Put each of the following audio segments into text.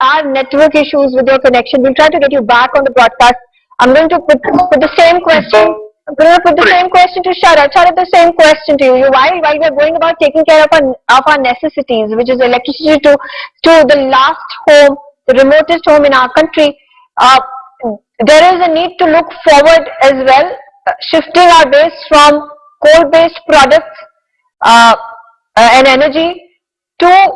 are network issues with your connection. We'll try to get you back on the broadcast. I'm going to put the same question. I'm going to put the same question to Sharad. Sharad, the same question to you. While we're going about taking care of our necessities, which is electricity to the last home, the remotest home in our country, there is a need to look forward as well, shifting our base from coal-based products and energy to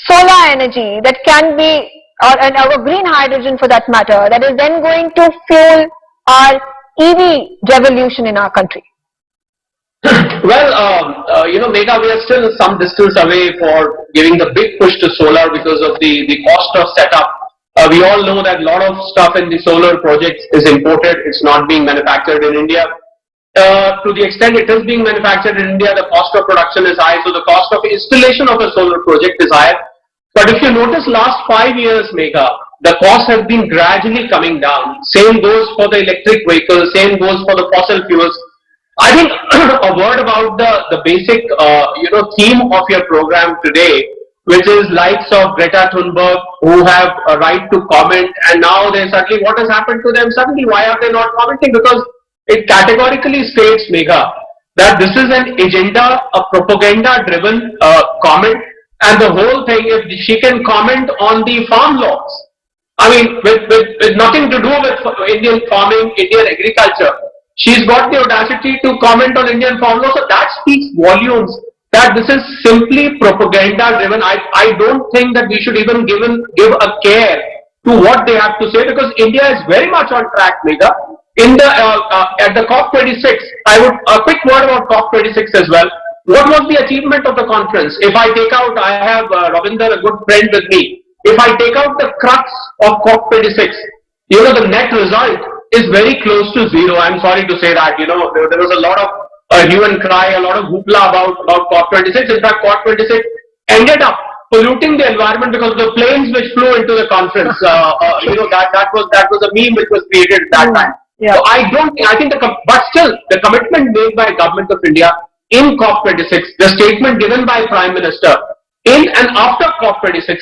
solar energy that can be, or green hydrogen for that matter, that is then going to fuel our EV revolution in our country. Well, Megha, we are still some distance away for giving the big push to solar because of the cost of setup. We all know that a lot of stuff in the solar projects is imported. It's not being manufactured in India. To the extent it is being manufactured in India, the cost of production is high, so the cost of installation of a solar project is higher. But if you notice last 5 years, Megha, the costs have been gradually coming down. Same goes for the electric vehicles, same goes for the fossil fuels. I think a word about the basic theme of your program today, which is likes of Greta Thunberg, who have a right to comment, and now they suddenly, what has happened to them suddenly? Why are they not commenting? Because it categorically states, Megha, that this is an agenda, a propaganda-driven comment, and the whole thing, if she can comment on the farm laws, I mean, with nothing to do with Indian farming, Indian agriculture, she's got the audacity to comment on Indian farm law, so that speaks volumes that this is simply propaganda-driven. I don't think that we should even give a care to what they have to say, because India is very much on track, Megha. In the at the COP26, a quick word about COP26 as well. What was the achievement of the conference? If I take out, I have Ravinder, a good friend with me. If I take out the crux of COP26, the net result is very close to zero. I'm sorry to say that. There was a lot of hue and cry, a lot of hoopla about COP26. In fact, COP26 ended up polluting the environment because of the planes which flew into the conference. That was a meme which was created at that time. Yeah. So but still, the commitment made by Government of India in COP26, the statement given by Prime Minister in and after COP26,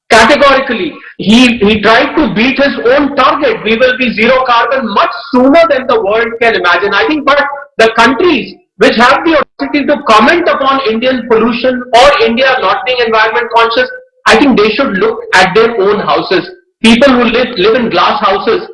categorically, he tried to beat his own target. We will be zero carbon much sooner than the world can imagine. I think, but the countries which have the audacity to comment upon Indian pollution or India not being environment conscious, I think they should look at their own houses. People who live in glass houses,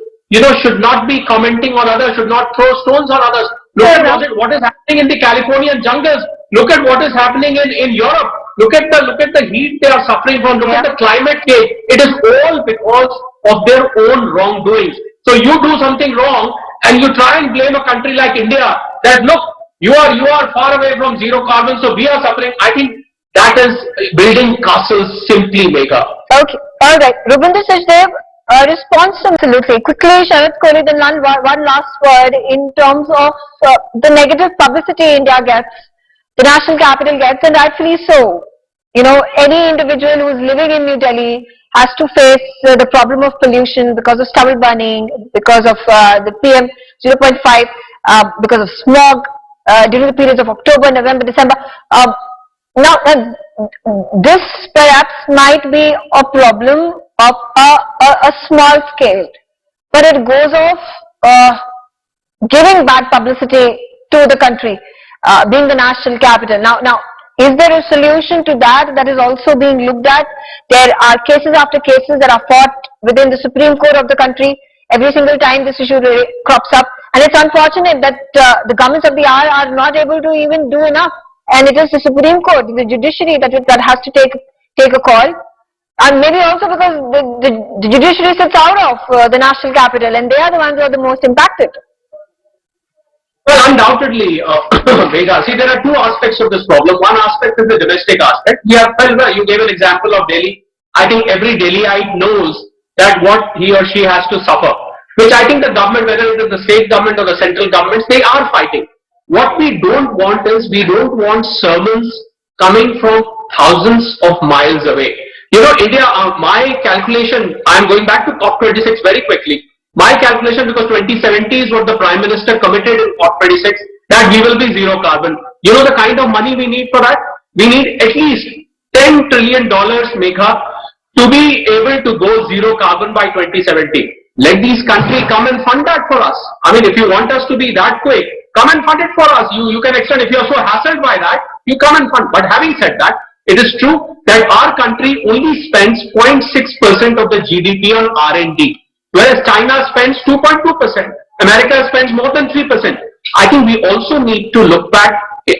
should not be commenting on others, should not throw stones on others. Look at what is happening in the Californian jungles. Look at what is happening in Europe. Look at the heat they are suffering from. Look at the climate change. It is all because of their own wrongdoings. So you do something wrong and you try and blame a country like India that, look, you are far away from zero carbon, so we are suffering. I think that is building castles simply, Megha. Okay, all right. Rubinder Sachdev, response absolutely. Quickly, Sharad Kohli, then one last word in terms of the negative publicity India gets, the national capital gets, and rightfully so. Any individual who is living in New Delhi has to face the problem of pollution because of stubble burning, because of the PM 0.5, because of smog during the periods of October, November, December. Now, this perhaps might be a problem of a small scale, but it goes off giving bad publicity to the country, being the national capital. Now, is there a solution to that is also being looked at? There are cases after cases that are fought within the Supreme Court of the country. Every single time this issue crops up, and it's unfortunate that the governments of the hour are not able to even do enough. And it is the Supreme Court, the judiciary that has to take a call. And maybe also because the judiciary sits out of the national capital, and they are the ones who are the most impacted. Well, undoubtedly, Megha. See, there are two aspects of this problem. One aspect is the domestic aspect. You gave an example of Delhi. I think every Delhiite knows that what he or she has to suffer, which I think the government, whether it is the state government or the central governments, they are fighting. What we don't want is, we don't want sermons coming from thousands of miles away. India, my calculation, I am going back to COP26 very quickly. My calculation, because 2070 is what the Prime Minister committed in COP26, that we will be zero carbon. The kind of money we need for that? We need at least $10 trillion, Megha, to be able to go zero carbon by 2070. Let these countries come and fund that for us. I mean, if you want us to be that quick, come and fund it for us. You can extend, if you are so hassled by that, you come and fund. But having said that, it is true that our country only spends 0.6% of the GDP on R&D, whereas China spends 2.2%. America spends more than 3%. I think we also need to look back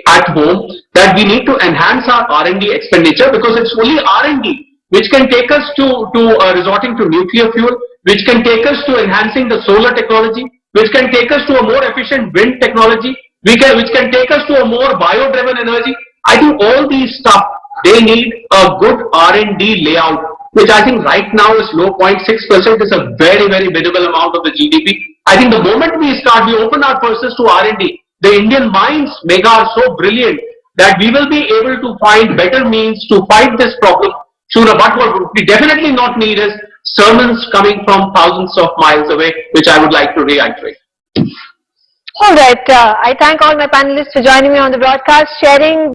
at home that we need to enhance our R&D expenditure, because it's only R&D which can take us to resorting to nuclear fuel, which can take us to enhancing the solar technology, which can take us to a more efficient wind technology, which can take us to a more bio-driven energy. I think all these stuff, they need a good R&D layout, which I think right now is low. 0.6% is a very, very minimal amount of the GDP. I think the moment we open our purses to R&D, the Indian minds, Megha, are so brilliant that we will be able to find better means to fight this problem sooner. But what we definitely not need is sermons coming from thousands of miles away, which I would like to reiterate. All right. I thank all my panelists for joining me on the broadcast, sharing